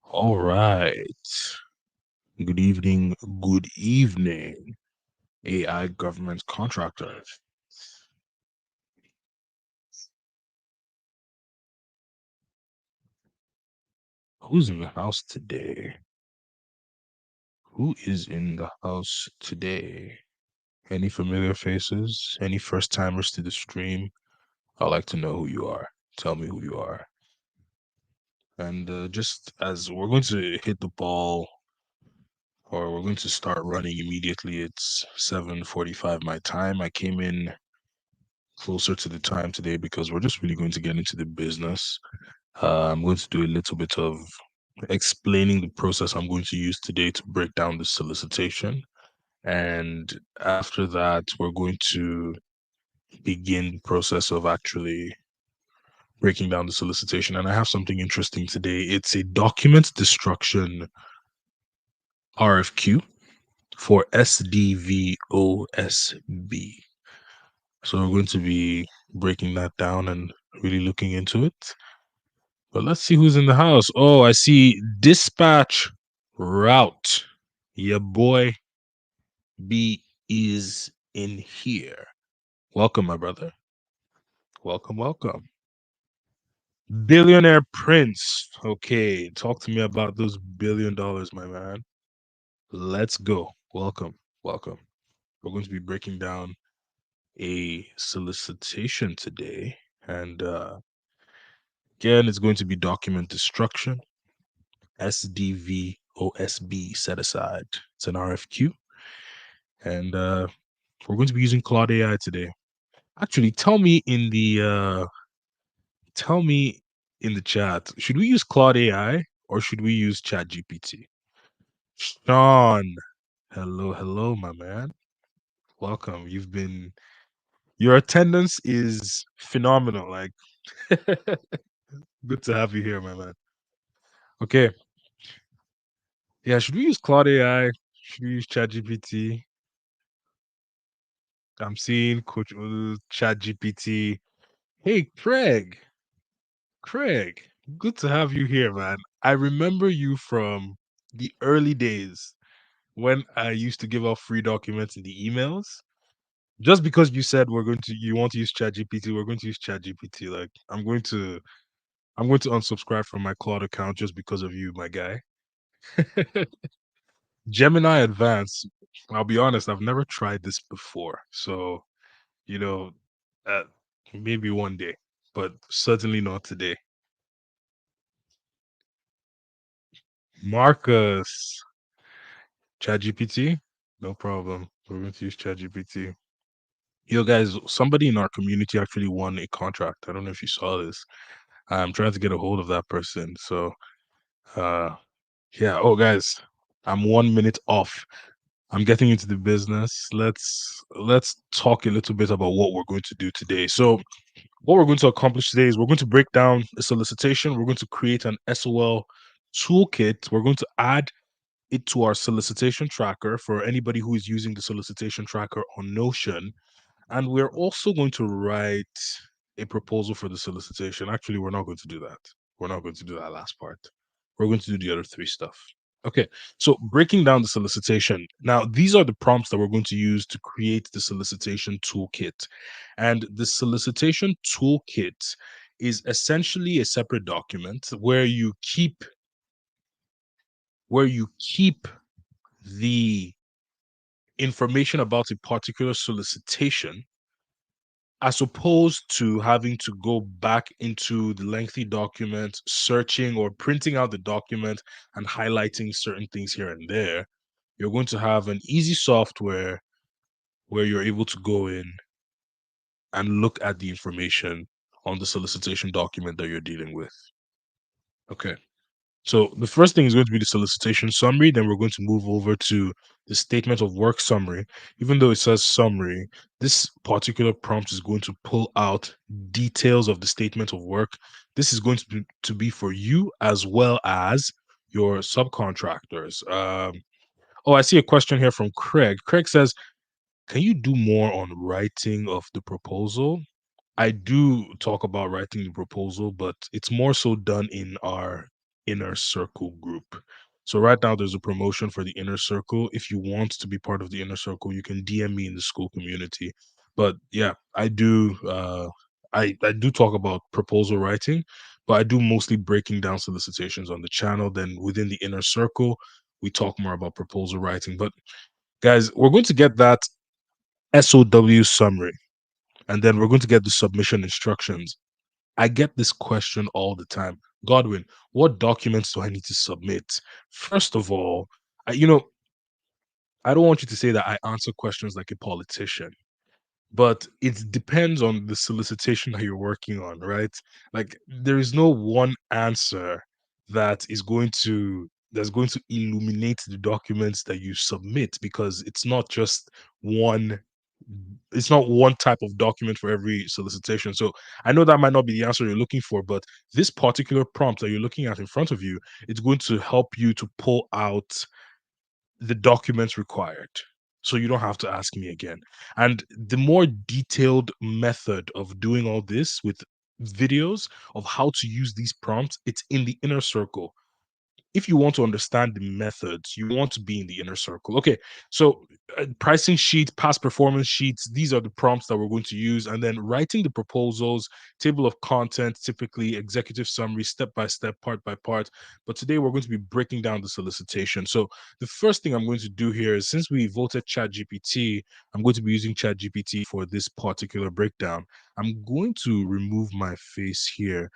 All right. Good evening. Good evening, AI government contractors. Who's in the house today? Who is in the house today? Any familiar faces? Any first timers to the stream? I'd like to know who you are. Tell me who you are. And just as we're going to hit the ball, or we're going to start running immediately, it's 7:45 my time. I came in closer to the time today because we're just really going to get into the business. I'm going to do a little bit of explaining the process I'm going to use today to break down the solicitation. And after that, we're going to begin the process of actually breaking down the solicitation. And I have something interesting today. It's a document destruction RFQ for SDVOSB. So we're going to be breaking that down and really looking into it. But let's see who's in the house. Oh, I see dispatch route. Your boy B is in here. Welcome, my brother. Welcome, welcome. Billionaire Prince. Okay, talk to me about those $1 billion, my man. Let's go. Welcome, welcome. We're going to be breaking down a solicitation today. And again, it's going to be document destruction. SDVOSB set aside. It's an RFQ. And we're going to be using Claude AI today. Actually, tell me in the chat, should we use Claude AI or should we use Chat GPT? Sean, Hello, hello, my man. Welcome. Your attendance is phenomenal. Like, good to have you here, my man. Okay. Yeah, should we use Claude AI? Should we use ChatGPT? I'm seeing Coach Olu, ChatGPT. Hey, Craig. Craig, good to have you here, man. I remember you from the early days when I used to give out free documents in the emails. Just because you said you want to use ChatGPT, we're going to use ChatGPT. Like I'm going to unsubscribe from my Claude account just because of you, my guy. Gemini Advanced. I'll be honest, I've never tried this before. So, you know, uh, maybe one day, but certainly not today. Marcus, ChatGPT, no problem. We're going to use ChatGPT. Yo, guys, somebody in our community actually won a contract. I don't know if you saw this. I'm trying to get a hold of that person. So, uh, yeah. Oh, guys, I'm 1 minute off. I'm getting into the business. Let's talk a little bit about what we're going to do today. So, what we're going to accomplish today is we're going to break down a solicitation. We're going to create an SOL toolkit. We're going to add it to our solicitation tracker for anybody who is using the solicitation tracker on Notion. And we're also going to write a proposal for the solicitation. Actually, we're not going to do that. We're not going to do that last part. We're going to do the other three stuff. Okay, so breaking down the solicitation. Now, these are the prompts that we're going to use to create the solicitation toolkit. And the solicitation toolkit is essentially a separate document where you keep the information about a particular solicitation as opposed to having to go back into the lengthy document, searching or printing out the document and highlighting certain things here and there. You're going to have an easy software where you're able to go in and look at the information on the solicitation document that you're dealing with. Okay. So the first thing is going to be the solicitation summary. Then we're going to move over to the statement of work summary. Even though it says summary, this particular prompt is going to pull out details of the statement of work. This is going to be for you as well as your subcontractors. Oh, I see a question here from Craig. Craig says, can you do more on writing of the proposal? I do talk about writing the proposal, but it's more so done in our inner circle group. So right now there's a promotion for the inner circle. If you want to be part of the inner circle, you can DM me in the school community. But yeah, I do talk about proposal writing, but I do mostly breaking down solicitations on the channel. Then within the inner circle, we talk more about proposal writing. But guys, we're going to get that SOW summary and then we're going to get the submission instructions. I get this question all the time. Godwin, what documents do I need to submit? First of all, I don't want you to say that I answer questions like a politician, but it depends on the solicitation that you're working on, right? Like there is no one answer that's going to illuminate the documents that you submit because one it's not one type of document for every solicitation. So I know that might not be the answer you're looking for, but this particular prompt that you're looking at in front of you, it's going to help you to pull out the documents required. So you don't have to ask me again. And the more detailed method of doing all this with videos of how to use these prompts, it's in the inner circle. If you want to understand the methods, you want to be in the inner circle. Okay, so pricing sheet, past performance sheets, these are the prompts that we're going to use. And then writing the proposals, table of content, typically executive summary, step by step, part by part. But today we're going to be breaking down the solicitation. So the first thing I'm going to do here is since we voted ChatGPT, I'm going to be using ChatGPT for this particular breakdown. I'm going to remove my face here.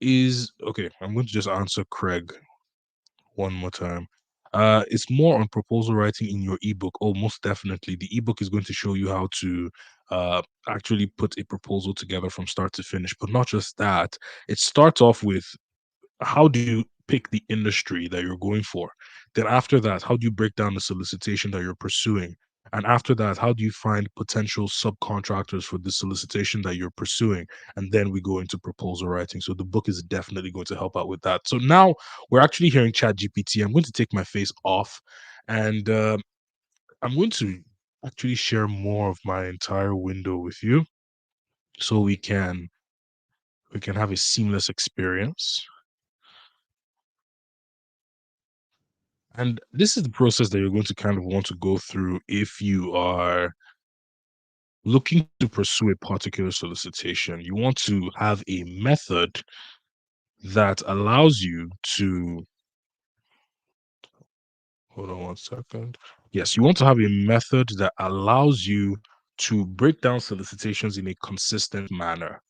Is okay, I'm going to just answer Craig one more time. It's more on proposal writing in your ebook. Oh, most definitely. The ebook is going to show you how to actually put a proposal together from start to finish. But not just that, it starts off with how do you pick the industry that you're going for. Then after that, how do you break down the solicitation that you're pursuing? And after that, how do you find potential subcontractors for the solicitation that you're pursuing? And then we go into proposal writing. So the book is definitely going to help out with that. So now we're actually hearing ChatGPT. I'm going to take my face off, and I'm going to actually share more of my entire window with you so we can have a seamless experience. And this is the process that you're going to kind of want to go through if you are looking to pursue a particular solicitation. You want to have a method that allows you to, hold on one second. Yes, you want to have a method that allows you to break down solicitations in a consistent manner.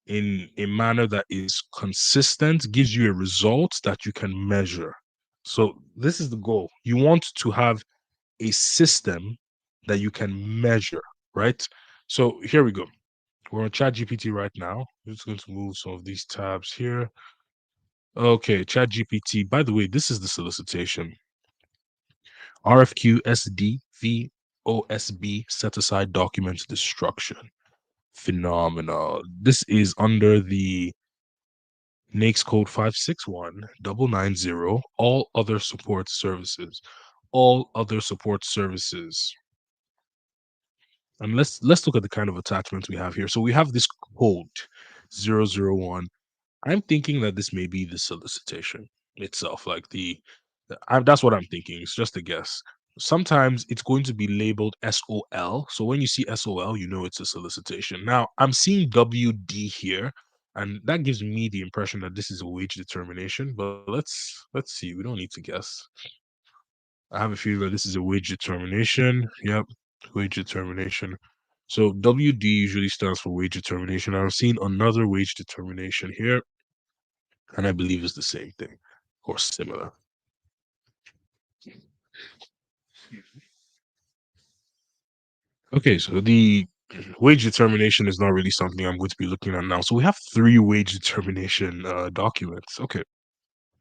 In a manner that is consistent, gives you a result that you can measure. So this is the goal. You want to have a system that you can measure, right? So here we go. We're on ChatGPT right now. I'm just going to move some of these tabs here. Okay, ChatGPT. By the way, this is the solicitation. RFQ SDVOSB set aside document destruction. Phenomenal. This is under the NAICS code 561-990. All other support services. All other support services. And let's look at the kind of attachments we have here. So we have this code 001. I'm thinking that this may be the solicitation itself, like that's what I'm thinking. It's just a guess. Sometimes it's going to be labeled SOL. So when you see SOL, you know it's a solicitation. Now I'm seeing WD here, and that gives me the impression that this is a wage determination. But let's see. We don't need to guess. I have a feeling that this is a wage determination. Yep, wage determination. So WD usually stands for wage determination. I've seen another wage determination here, and I believe it's the same thing or similar. Okay, so the wage determination is not really something I'm going to be looking at now. So we have three wage determination documents. Okay,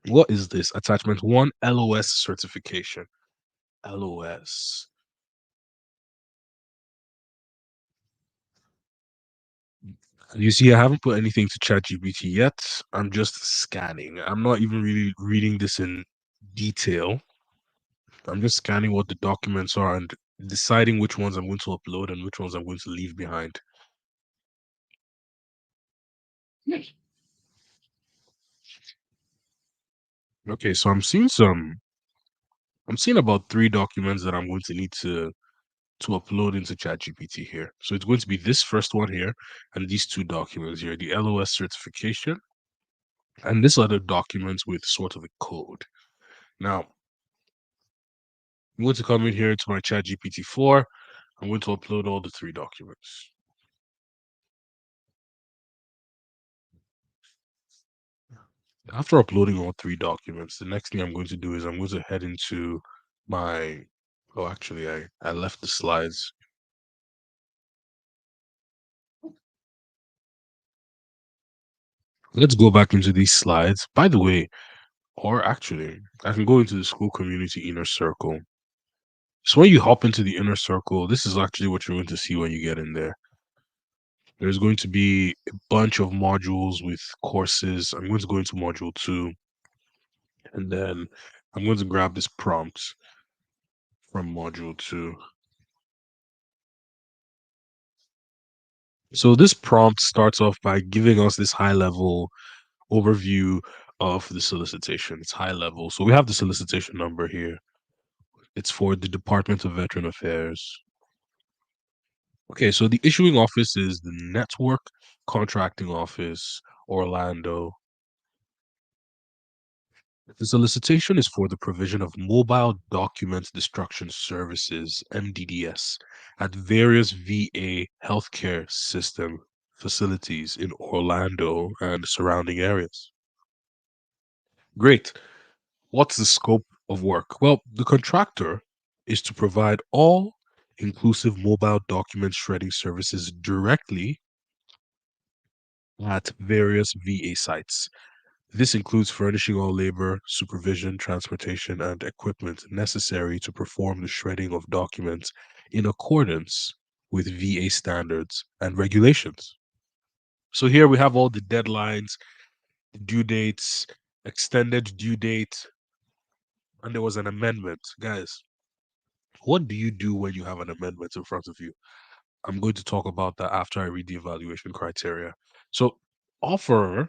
what is this? Attachment one, LOS certification. LOS. You see, I haven't put anything to ChatGPT yet. I'm just scanning. I'm not even really reading this in detail. I'm just scanning what the documents are and deciding which ones I'm going to upload and which ones I'm going to leave behind. Yes. Okay, so I'm seeing about three documents that I'm going to need to upload into ChatGPT here. So it's going to be this first one here and these two documents here, the LOS certification and this other document with sort of a code. Now, I'm going to come in here to my ChatGPT 4. I'm going to upload all the three documents. After uploading all three documents, the next thing I'm going to do is I'm going to head into my, oh, actually, I left the slides. Let's go back into these slides. By the way, or actually, I can go into the school community inner circle. So when you hop into the inner circle, this is actually what you're going to see when you get in there. There's going to be a bunch of modules with courses. I'm going to go into module 2, and then I'm going to grab this prompt from module 2. So this prompt starts off by giving us this high level overview of the solicitation. It's high level. So we have the solicitation number here. It's for the Department of Veteran Affairs. Okay, so the issuing office is the Network Contracting Office, Orlando. The solicitation is for the provision of mobile document destruction services, MDDS, at various VA healthcare system facilities in Orlando and surrounding areas. Great. What's the scope of work? Well, the contractor is to provide all inclusive mobile document shredding services directly at various VA sites. This includes furnishing all labor, supervision, transportation, and equipment necessary to perform the shredding of documents in accordance with VA standards and regulations. So here we have all the deadlines, due dates, extended due date, and there was an amendment. Guys, what do you do when you have an amendment in front of you? I'm going to talk about that after I read the evaluation criteria. So, offer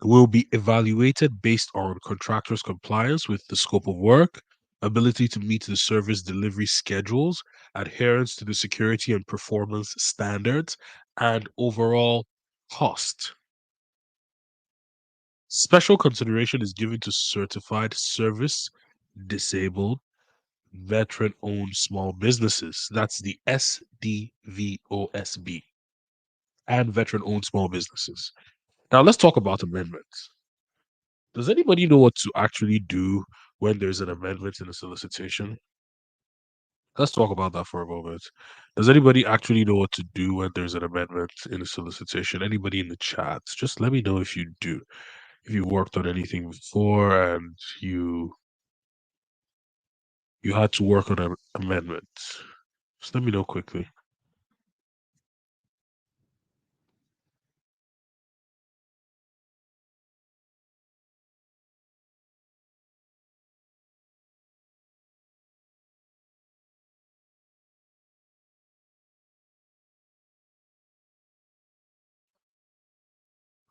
will be evaluated based on contractor's compliance with the scope of work, ability to meet the service delivery schedules, adherence to the security and performance standards, and overall cost. Special consideration is given to certified service disabled veteran owned small businesses. That's the SDVOSB and veteran owned small businesses. Now, let's talk about amendments. Does anybody know what to actually do when there's an amendment in a solicitation? Let's talk about that for a moment. Does anybody actually know what to do when there's an amendment in a solicitation? Anybody in the chat? Just let me know if you do. If you worked on anything before and you had to work on an amendment. Just let me know quickly.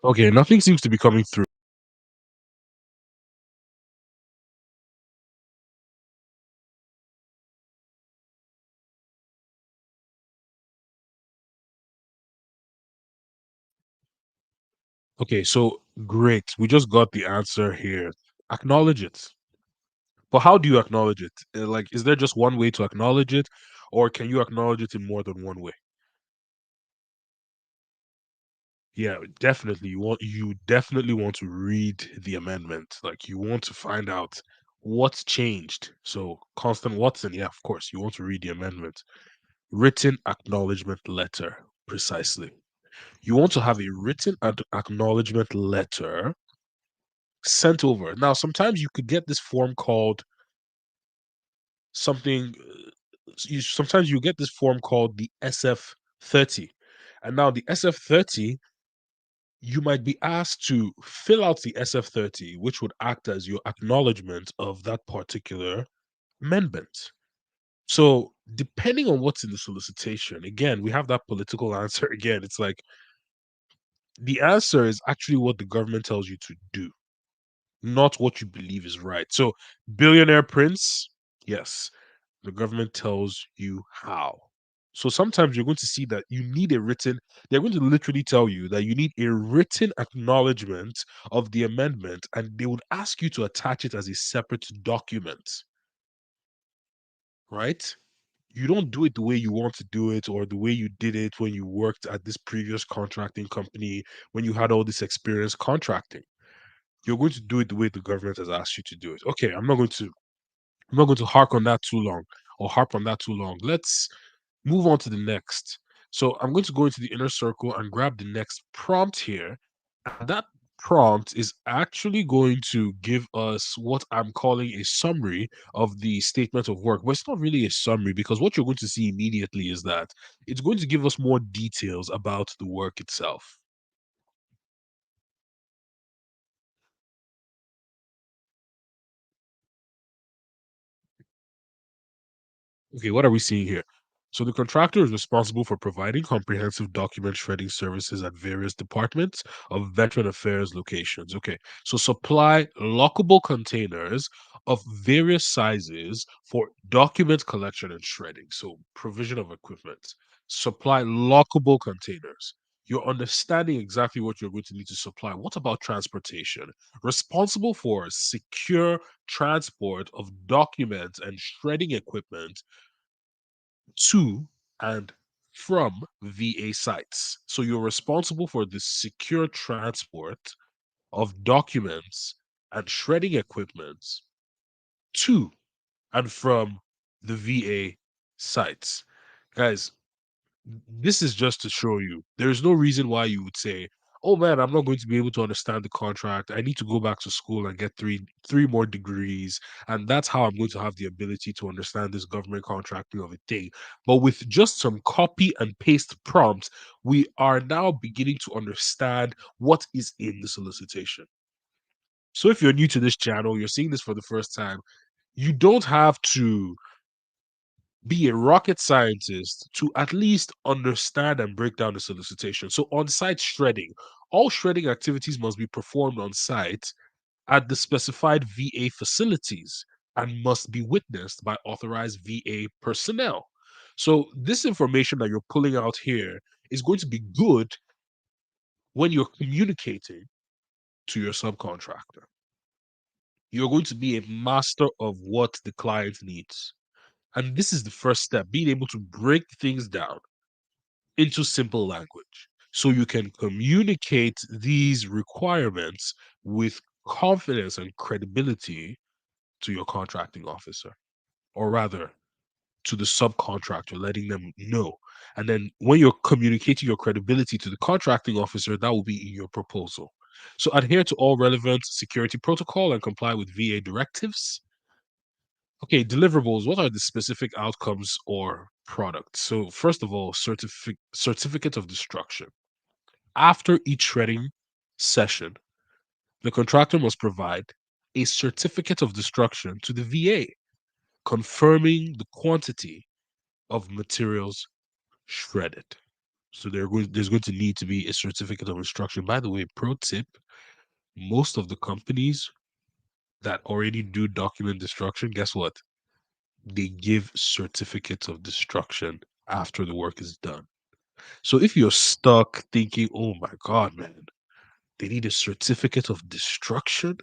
Okay, nothing seems to be coming through. Okay, so great. We just got the answer here. Acknowledge it. But how do you acknowledge it? Like, is there just one way to acknowledge it, or can you acknowledge it in more than one way? Yeah, definitely. You definitely want to read the amendment. Like, you want to find out what's changed. So, Constant Watson, yeah, of course, you want to read the amendment. Written acknowledgement letter, precisely. You want to have a written acknowledgement letter sent over. Now, sometimes you could get this form called something. Sometimes you get this form called the SF30, and now the SF30, you might be asked to fill out the SF30, which would act as your acknowledgement of that particular amendment. So, depending on what's in the solicitation, again, we have that political answer again. It's like the answer is actually what the government tells you to do, not what you believe is right. So, billionaire prince, yes, the government tells you how. So sometimes you're going to see that you need a written, they're going to literally tell you that you need a written acknowledgement of the amendment, and they would ask you to attach it as a separate document, right? You don't do it the way you want to do it or the way you did it when you worked at this previous contracting company, when you had all this experience contracting. You're going to do it the way the government has asked you to do it. Okay, I'm not going to hark on that too long or harp on that too long. Let's move on to the next. So I'm going to go into the inner circle and grab the next prompt here. And that prompt is actually going to give us what I'm calling a summary of the statement of work. But it's not really a summary because what you're going to see immediately is that it's going to give us more details about the work itself. Okay, what are we seeing here? So the contractor is responsible for providing comprehensive document shredding services at various departments of veteran affairs locations. Okay, so supply lockable containers of various sizes for document collection and shredding. So provision of equipment. Supply lockable containers. You're understanding exactly what you're going to need to supply. What about transportation? Responsible for secure transport of documents and shredding equipment to and from VA sites. So you're responsible for the secure transport of documents and shredding equipment to and from the VA sites. Guys, this is just to show you there's no reason why you would say, oh man, I'm not going to be able to understand the contract. I need to go back to school and get three more degrees. And that's how I'm going to have the ability to understand this government contracting of a thing. But with just some copy and paste prompts, we are now beginning to understand what is in the solicitation. So if you're new to this channel, you're seeing this for the first time, you don't have to be a rocket scientist to at least understand and break down the solicitation. So, on site shredding, all shredding activities must be performed on site at the specified VA facilities and must be witnessed by authorized VA personnel. So, this information that you're pulling out here is going to be good when you're communicating to your subcontractor. You're going to be a master of what the client needs. And this is the first step, being able to break things down into simple language so you can communicate these requirements with confidence and credibility to your contracting officer, or rather to the subcontractor, letting them know. And then when you're communicating your credibility to the contracting officer, that will be in your proposal. So adhere to all relevant security protocol and comply with VA directives. Okay, deliverables. What are the specific outcomes or products? So, first of all, certificate of destruction. After each shredding session, the contractor must provide a certificate of destruction to the VA, confirming the quantity of materials shredded. So there's going to need to be a certificate of destruction. By the way, pro tip: most of the companies that already do document destruction, guess what? They give certificates of destruction after the work is done. So if you're stuck thinking, oh my God, man, they need a certificate of destruction,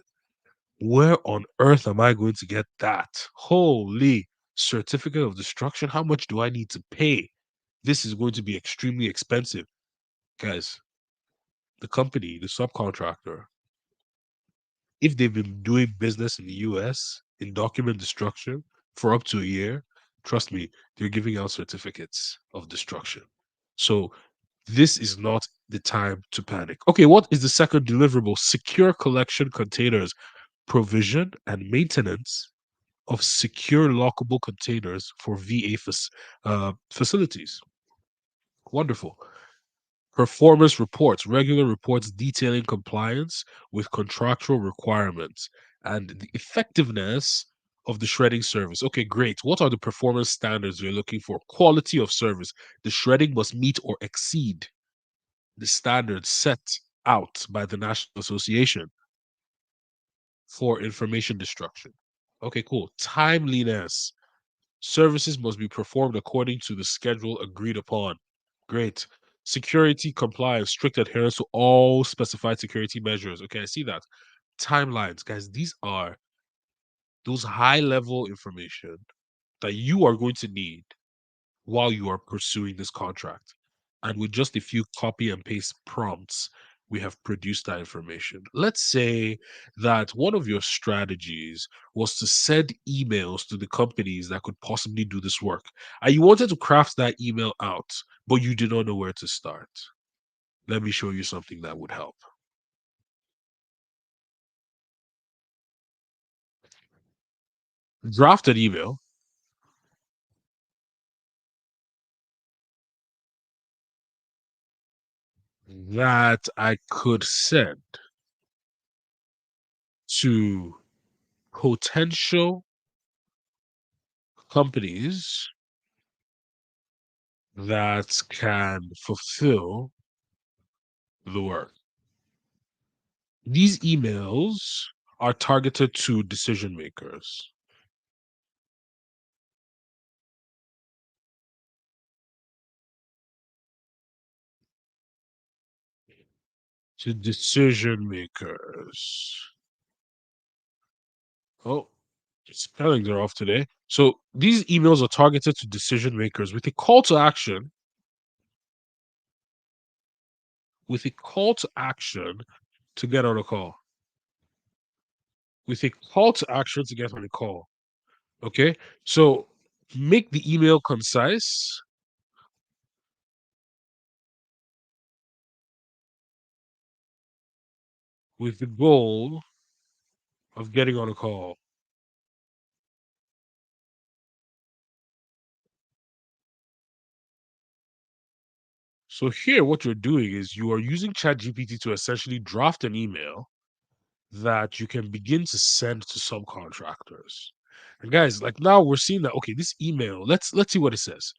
where on earth am I going to get that? Holy certificate of destruction. How much do I need to pay? This is going to be extremely expensive. Guys, the company, the subcontractor, if they've been doing business in the US in document destruction for up to a year, trust me, they're giving out certificates of destruction. So this is not the time to panic. Okay, what is the second deliverable? Secure collection containers, provision and maintenance of secure lockable containers for VA facilities. Wonderful. Performance reports, regular reports detailing compliance with contractual requirements and the effectiveness of the shredding service. Okay, great. What are the performance standards you're looking for? Quality of service. The shredding must meet or exceed the standards set out by the National Association for Information Destruction. Okay, cool. Timeliness. Services must be performed according to the schedule agreed upon. Great. Security compliance, strict adherence to all specified security measures. Okay, I see that. Timelines, guys, these are those high level information that you are going to need while you are pursuing this contract. And with just a few copy and paste prompts, we have produced that information. Let's say that one of your strategies was to send emails to the companies that could possibly do this work. And you wanted to craft that email out, but you did not know where to start. Let me show you something that would help. Draft an email that I could send to potential companies that can fulfill the work. These emails are targeted to decision makers. To decision makers. Oh, spellings are off today. So these emails are targeted to decision makers with a call to action, to get on a call. With a call to action to get on a call. Okay. So make the email concise. with the goal of getting on a call. So here, what you're doing is you are using ChatGPT to essentially draft an email that you can begin to send to subcontractors. And guys, like now we're seeing that okay, this email, let's see what it says.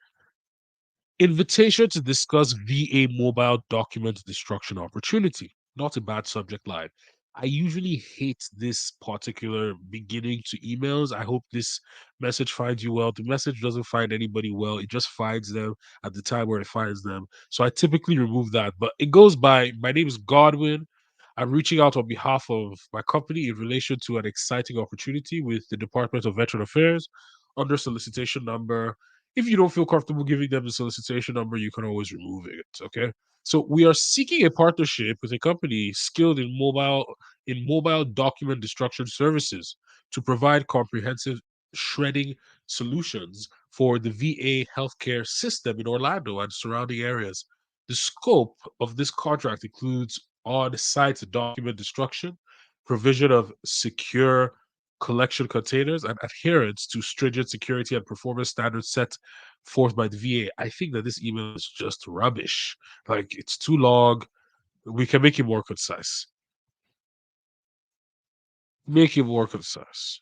Invitation to discuss VA mobile document destruction opportunity. Not a bad subject line. I usually hate this particular beginning to emails. I hope this message finds you well. The message doesn't find anybody well. It just finds them at the time where it finds them. So I typically remove that. But it goes by my name is Godwin. I'm reaching out on behalf of my company in relation to an exciting opportunity with the Department of Veteran Affairs under solicitation number. If you don't feel comfortable giving them the solicitation number, you can always remove it. Okay. So we are seeking a partnership with a company skilled in mobile document destruction services to provide comprehensive shredding solutions for the VA healthcare system in Orlando and surrounding areas. The scope of this contract includes on-site document destruction, provision of secure collection containers, and adherence to stringent security and performance standards set forth by the VA. I think that this email is just rubbish. Like it's too long. We can make it more concise. Make it more concise.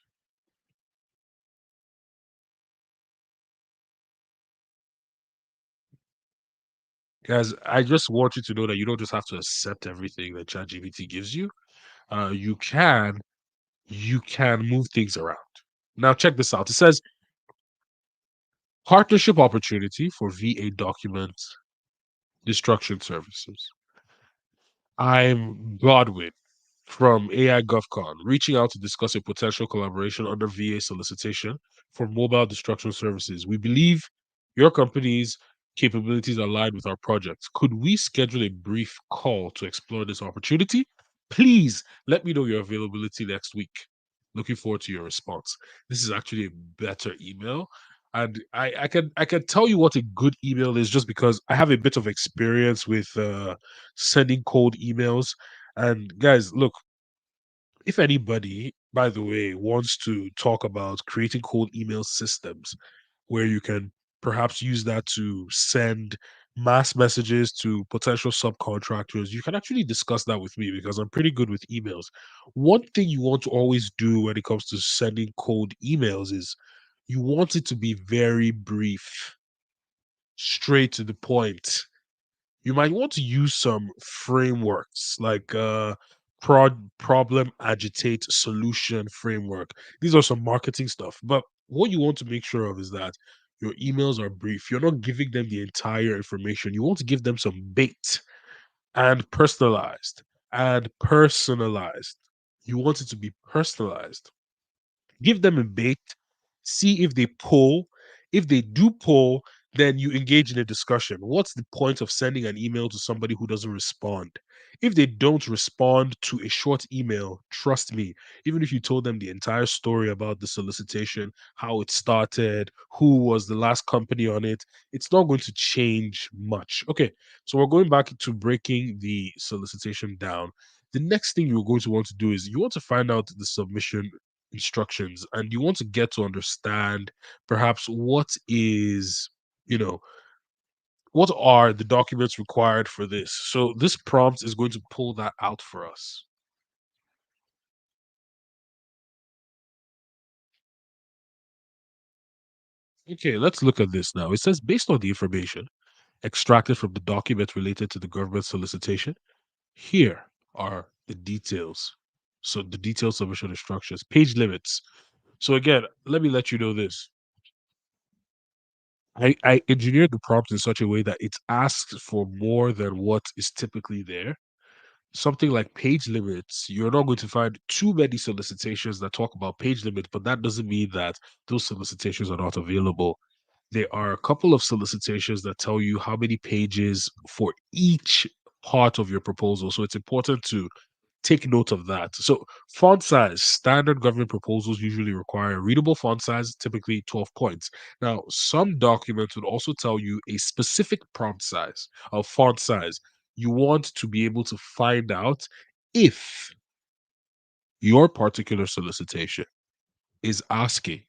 Guys, I just want you to know that you don't just have to accept everything that ChatGPT gives you. You can move things around. Now check this out. It says partnership opportunity for VA document destruction services. I'm Godwin from AI GovCon, reaching out to discuss a potential collaboration under VA solicitation for mobile destruction services. We believe your company's capabilities align with our project. Could we schedule a brief call to explore this opportunity? Please let me know your availability next week. Looking forward to your response. This is actually a better email. And I can tell you what a good email is just because I have a bit of experience with sending cold emails. And guys, look, if anybody, by the way, wants to talk about creating cold email systems where you can perhaps use that to send mass messages to potential subcontractors, you can actually discuss that with me because I'm pretty good with emails. One thing you want to always do when it comes to sending cold emails is you want it to be very brief, straight to the point. You might want to use some frameworks like problem agitate solution framework. These are some marketing stuff, but what you want to make sure of is that your emails are brief. You're not giving them the entire information. You want to give them some bait and personalized and personalized. You want it to be personalized. Give them a bait, see if they pull. If they do pull, then you engage in a discussion. What's the point of sending an email to somebody who doesn't respond? If they don't respond to a short email, trust me, even if you told them the entire story about the solicitation, how it started, who was the last company on it, it's not going to change much. Okay, so we're going back to breaking the solicitation down. The next thing you're going to want to do is you want to find out the submission instructions and you want to get to understand perhaps you know what are the documents required for this. So this prompt is going to pull that out for us. Okay, let's look at this now. It says based on the information extracted from the document related to the government solicitation, here are the details. So the detailed submission instructions, page limits. So again, let me let you know this. I engineered the prompt in such a way that it asks for more than what is typically there. Something like page limits, you're not going to find too many solicitations that talk about page limits, but that doesn't mean that those solicitations are not available. There are a couple of solicitations that tell you how many pages for each part of your proposal. So it's important to take note of that. So, font size, standard government proposals usually require a readable font size, typically 12 points. Now, some documents would also tell you a specific prompt size of font size. You want to be able to find out if Your particular solicitation is asking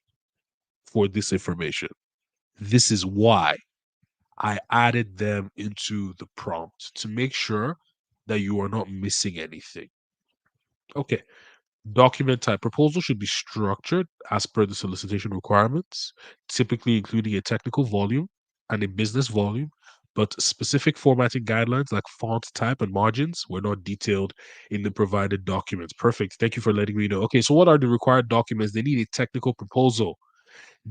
for this information. This is why I added them into the prompt to make sure that you are not missing anything. Okay. Document type proposal should be structured as per the solicitation requirements, typically including a technical volume and a business volume, but specific formatting guidelines like font type and margins were not detailed in the provided documents. Perfect. Thank you for letting me know. Okay, so what are the required documents? They need a technical proposal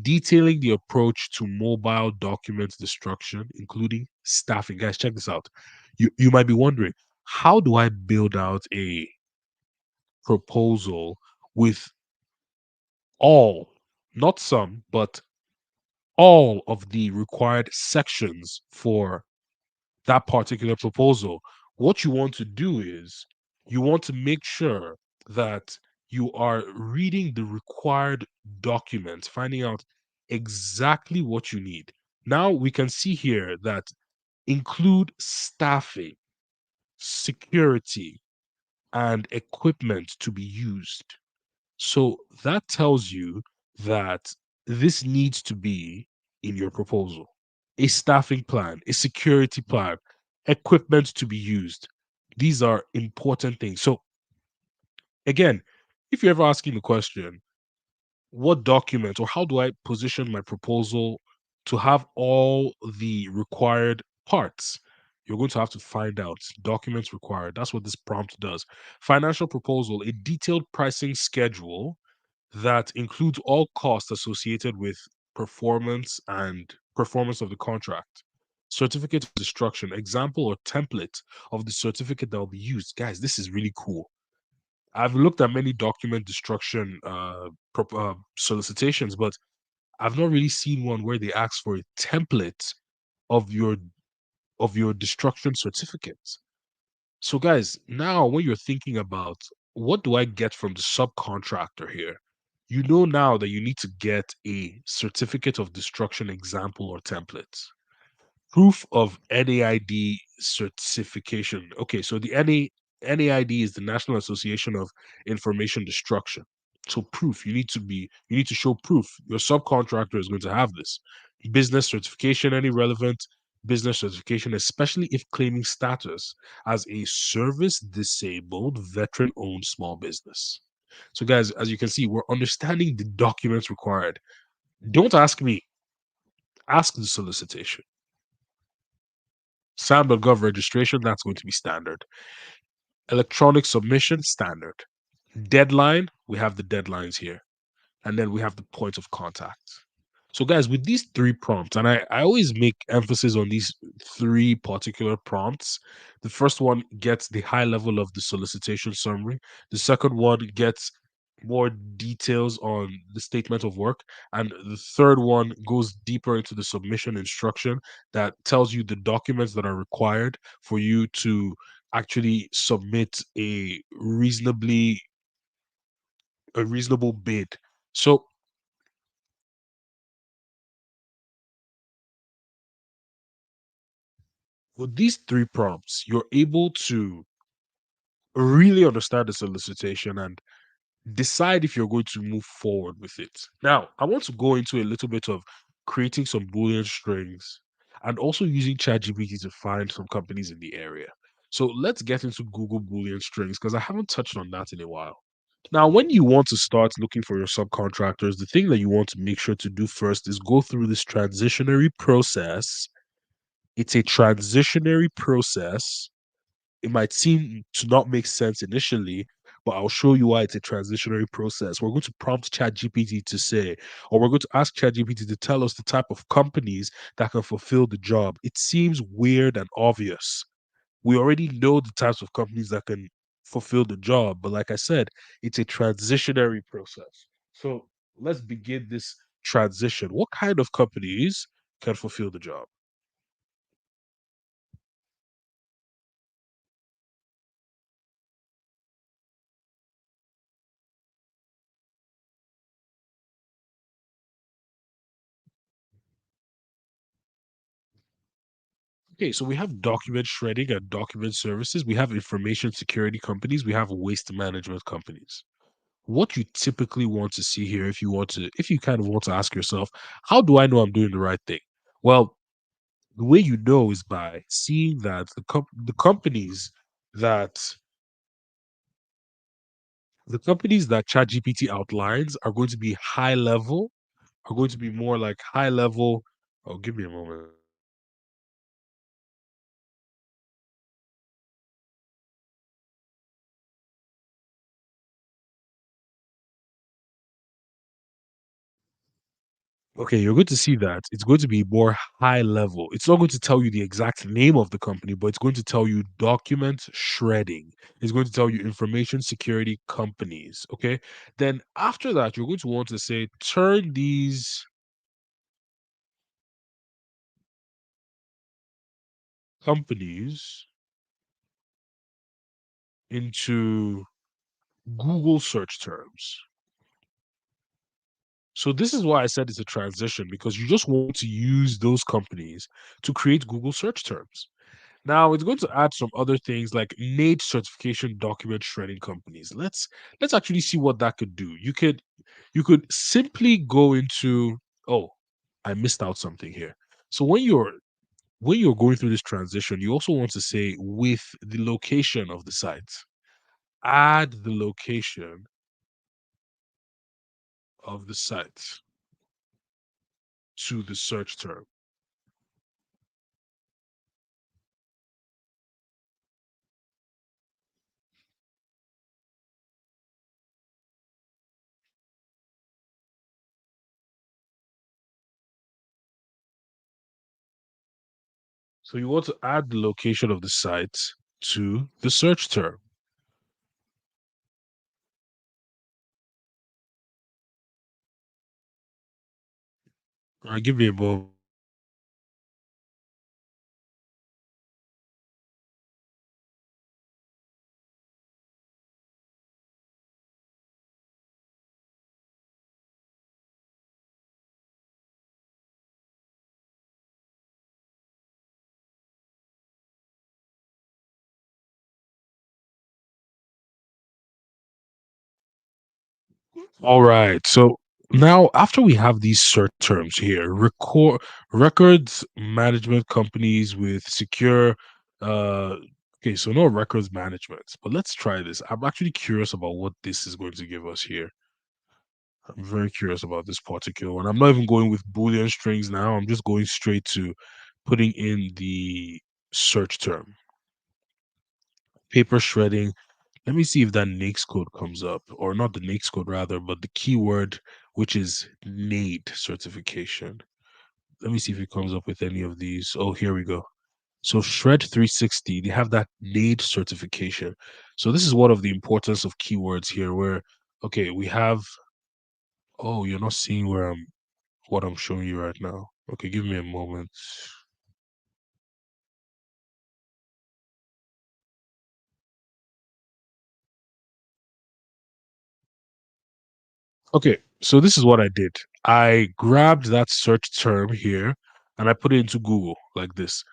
detailing the approach to mobile document destruction, including staffing. Guys, check this out. You might be wondering, how do I build out a proposal with all, not some, but all of the required sections for that particular proposal? What you want to do is you want to make sure that you are reading the required documents, finding out exactly what you need. Now we can see here that include staffing, security, and equipment to be used. So that tells you that this needs to be in your proposal. A staffing plan, a security plan, equipment to be used. These are important things. So again, if you're ever asking the question, what document or how do I position my proposal to have all the required parts? You're going to have to find out documents required. That's what this prompt does. Financial proposal, a detailed pricing schedule that includes all costs associated with performance of the contract. Certificate of destruction, example or template of the certificate that will be used. Guys, this is really cool. I've looked at many document destruction solicitations, but I've not really seen one where they ask for a template of your destruction certificates. So, guys, now when you're thinking about what do I get from the subcontractor here, you know now that you need to get a certificate of destruction example or template. Proof of NAID certification. Okay, so the NAID is the National Association of Information Destruction. So proof, you need to show proof. Your subcontractor is going to have this. Business certification, any relevant business certification, especially if claiming status as a service disabled veteran owned small business. So, guys, as you can see, we're understanding the documents required. Don't ask me, ask the solicitation. Sam.Gov registration, that's going to be standard. Electronic submission, standard. Deadline, we have the deadlines here. And then we have the point of contact. So, guys, with these three prompts, and I always make emphasis on these three particular prompts. The first one gets the high level of the solicitation summary, the second one gets more details on the statement of work, and the third one goes deeper into the submission instruction that tells you the documents that are required for you to actually submit a reasonable bid. So, with these three prompts, you're able to really understand the solicitation and decide if you're going to move forward with it. Now, I want to go into a little bit of creating some Boolean strings and also using ChatGPT to find some companies in the area. So let's get into Google Boolean strings because I haven't touched on that in a while. Now, when you want to start looking for your subcontractors, the thing that you want to make sure to do first is go through this transitionary process. It's a transitionary process. It might seem to not make sense initially, but I'll show you why it's a transitionary process. We're going to prompt ChatGPT to say, or we're going to ask ChatGPT to tell us the type of companies that can fulfill the job. It seems weird and obvious. We already know the types of companies that can fulfill the job, but like I said, it's a transitionary process. So let's begin this transition. What kind of companies can fulfill the job? Okay, so we have document shredding and document services. We have information security companies. We have waste management companies. what you typically want to see here, if you kind of want to ask yourself, how do I know I'm doing the right thing? Well, the way you know is by seeing that the companies that ChatGPT outlines are going to be high level, are going to be more like high level. Oh, give me a moment. Okay, you're going to see that it's going to be more high level. It's not going to tell you the exact name of the company, but it's going to tell you document shredding. It's going to tell you information security companies. Okay. Then after that, you're going to want to say, turn these companies into Google search terms. So this is why I said it's a transition because you just want to use those companies to create Google search terms. Now it's going to add some other things like NAID certification document shredding companies. Let's actually see what that could do. You could simply go into, oh, I missed out something here. So when you're going through this transition, you also want to say with the location of the site. Add the location of the site to the search term. So you want to add the location of the site to the search term. All right, give me a moment. All right. So now, after we have these search terms here, records management companies with secure. Uh, okay, so no records management, but let's try this. I'm actually curious about what this is going to give us here. I'm very curious about this particular one. I'm not even going with Boolean strings now. I'm just going straight to putting in the search term, paper shredding. Let me see if that NAICS code comes up, or not the NAICS code rather, but the keyword, which is NAID certification. Let me see if it comes up with any of these. Oh, here we go. So Shred 360, they have that NAID certification. So this is one of the importance of keywords here, where okay, we have. Oh, you're not seeing what I'm showing you right now. Okay, give me a moment. Okay, so this is what I did. I grabbed that search term here and I put it into Google like this.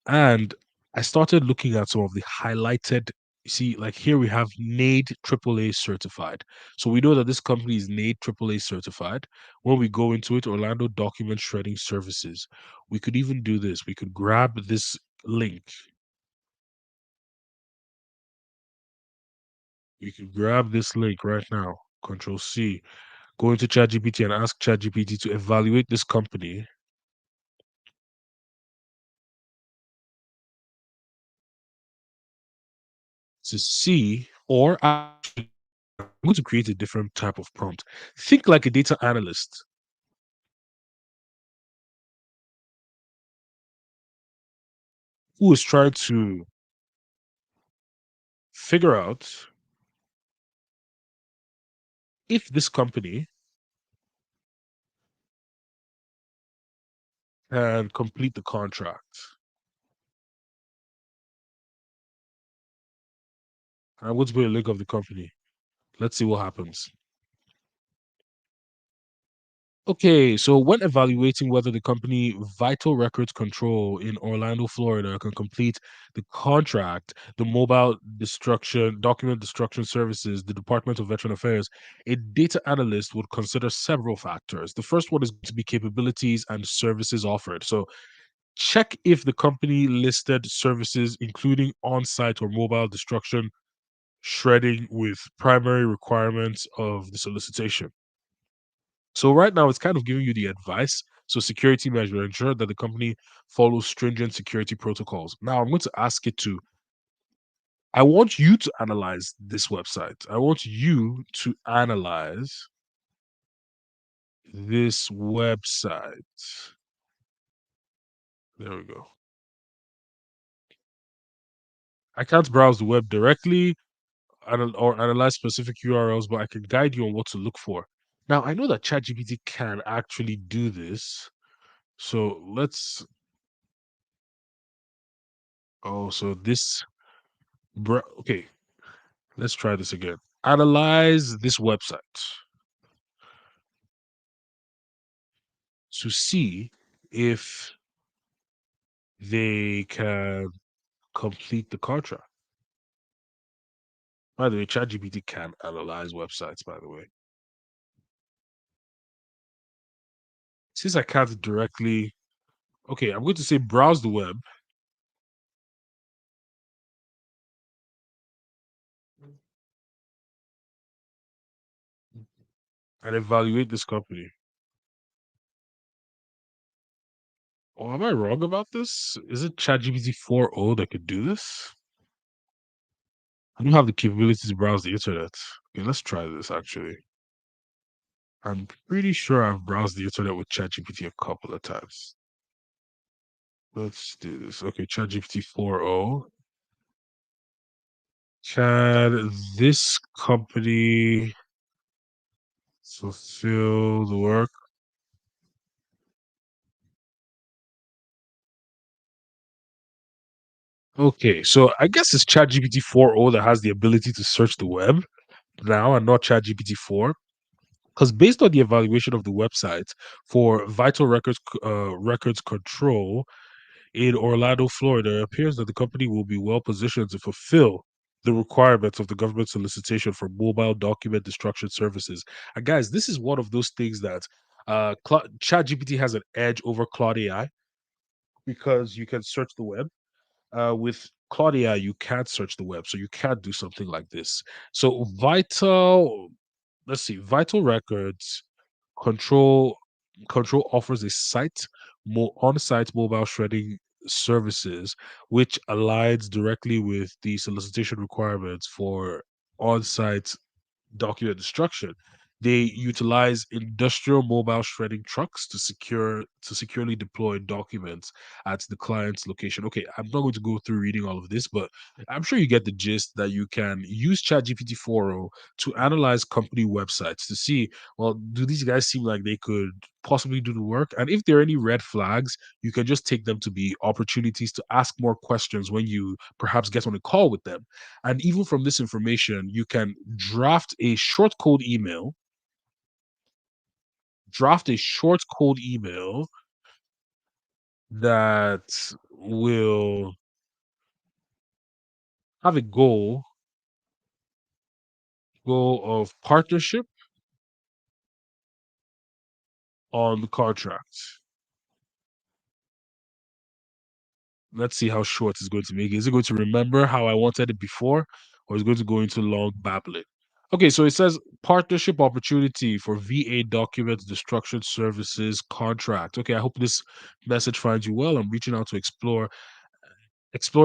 And I started looking at some of the highlighted. You see, like here we have NAID AAA certified. So we know that this company is NAID AAA certified. When we go into it, Orlando Document Shredding Services, we could even do this. We could grab this link. We could grab this link right now. Control C. Go into ChatGPT and ask ChatGPT to evaluate this company to see, or actually, I'm going to create a different type of prompt. Think like a data analyst who is trying to figure out if this company can complete the contract. I'm going to put a link of the company. Let's see what happens. Okay, so when evaluating whether the company Vital Records Control in Orlando, Florida can complete the contract, the mobile destruction, document destruction services, the Department of Veteran Affairs, a data analyst would consider several factors. The first one is to be capabilities and services offered. So check if the company listed services, including on-site or mobile destruction, shredding with primary requirements of the solicitation. So right now, it's kind of giving you the advice. So security measure, ensure that the company follows stringent security protocols. Now I'm going to ask it to. I want you to analyze this website. I want you to analyze this website. There we go. I can't browse the web directly or analyze specific URLs, but I can guide you on what to look for. Now I know that ChatGPT can actually do this. So let's. Oh, so this. Okay, let's try this again. Analyze this website to see if they can complete the contract. By the way, ChatGPT can analyze websites, by the way. Since I can't directly, okay, I'm going to say browse the web and evaluate this company. Oh, am I wrong about this? Is it ChatGPT 4.0 that could do this? I don't have the capability to browse the internet. Okay, let's try this actually. I'm pretty sure I've browsed the internet with ChatGPT a couple of times. Let's do this. Okay, ChatGPT 4.0. Can this company fulfill the work? Okay, so I guess it's ChatGPT 4.0 that has the ability to search the web now and not ChatGPT 4. Because based on the evaluation of the website for Vital Records Control, in Orlando, Florida, it appears that the company will be well positioned to fulfill the requirements of the government solicitation for mobile document destruction services. And guys, this is one of those things that ChatGPT has an edge over Claude AI because you can search the web. With Claude AI, you can't search the web, so you can't do something like this. So let's see, Vital Records Control Control offers a on-site mobile shredding services, which aligns directly with the solicitation requirements for on-site document destruction. They utilize industrial mobile shredding trucks to securely deploy documents at the client's location. Okay, I'm not going to go through reading all of this, but I'm sure you get the gist that you can use ChatGPT 4.0 to analyze company websites to see, well, do these guys seem like they could possibly do the work? And if there are any red flags, you can just take them to be opportunities to ask more questions when you perhaps get on a call with them. And even from this information, you can draft a short code email that will have a goal of partnership on the contract. Let's see how short it's going to make it. Is it going to remember how I wanted it before, or is it going to go into long babbling? Okay, so it says partnership opportunity for VA document destruction services contract. Okay, I hope this message finds you well. I'm reaching out to explore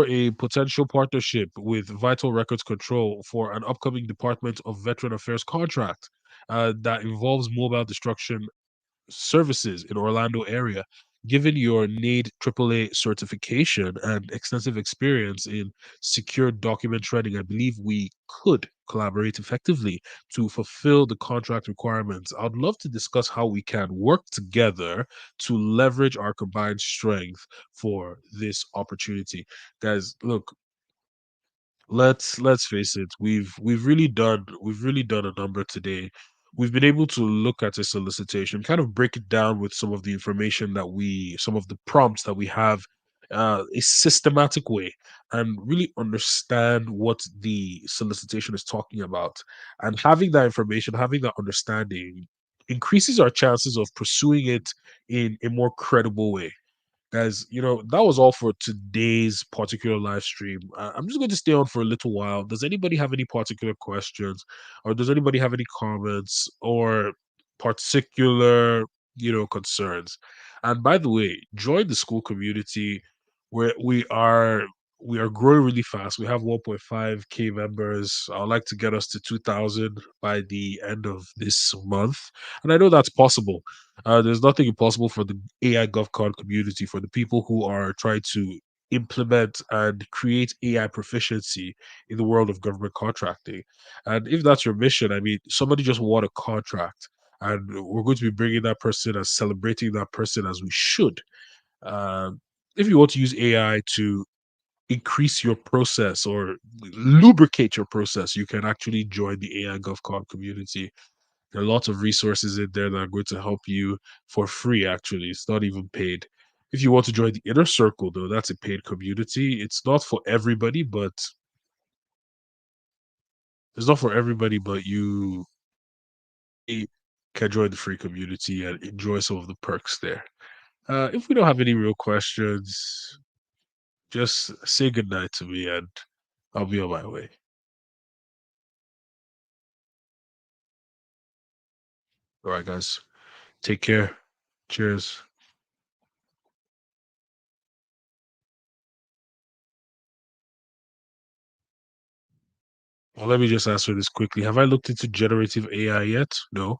a potential partnership with Vital Records Control for an upcoming Department of Veteran Affairs contract that involves mobile destruction services in Orlando area. Given your NAID AAA certification and extensive experience in secure document shredding, I believe we could collaborate effectively to fulfill the contract requirements. I'd love to discuss how we can work together to leverage our combined strength for this opportunity. Guys, look, let's face it, we've really done a number today. we've been able to look at a solicitation, kind of break it down with some of the information that some of the prompts that we have, a systematic way, and really understand what the solicitation is talking about. And having that information, having that understanding, increases our chances of pursuing it in a more credible way. Guys, that was all for today's particular live stream. I'm just going to stay on for a little while. Does anybody have any particular questions, or does anybody have any comments or particular, concerns? And by the way, join the school community where we are growing really fast. We have 1.5K members. I'd like to get us to 2,000 by the end of this month, and I know that's possible. There's nothing impossible for the AI GovCon community, for the people who are trying to implement and create AI proficiency in the world of government contracting. And if that's your mission, I mean, somebody just won a contract, and we're going to be bringing that person and celebrating that person as we should. Um, if you want to use AI to increase your process or lubricate your process, you can actually join the AI GovCon community. There are lots of resources in there that are going to help you for free, actually. It's not even paid. If you want to join the inner circle, though, that's a paid community. It's not for everybody, but you can join the free community and enjoy some of the perks there. If we don't have any real questions, just say goodnight to me and I'll be on my way. All right, guys. Take care. Cheers. Well, let me just answer this quickly. Have I looked into generative AI yet? No.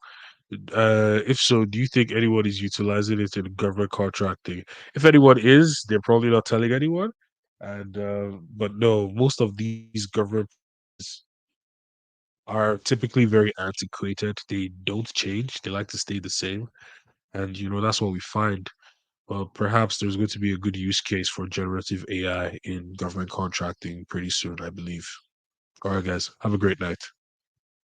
If so, do you think anyone is utilizing it in government contracting? If anyone is, they're probably not telling anyone. And but no, most of these government are typically very antiquated. They don't change. They like to stay the same. And that's what we find. Well, perhaps there's going to be a good use case for generative AI in government contracting pretty soon, I believe. All right, guys. Have a great night.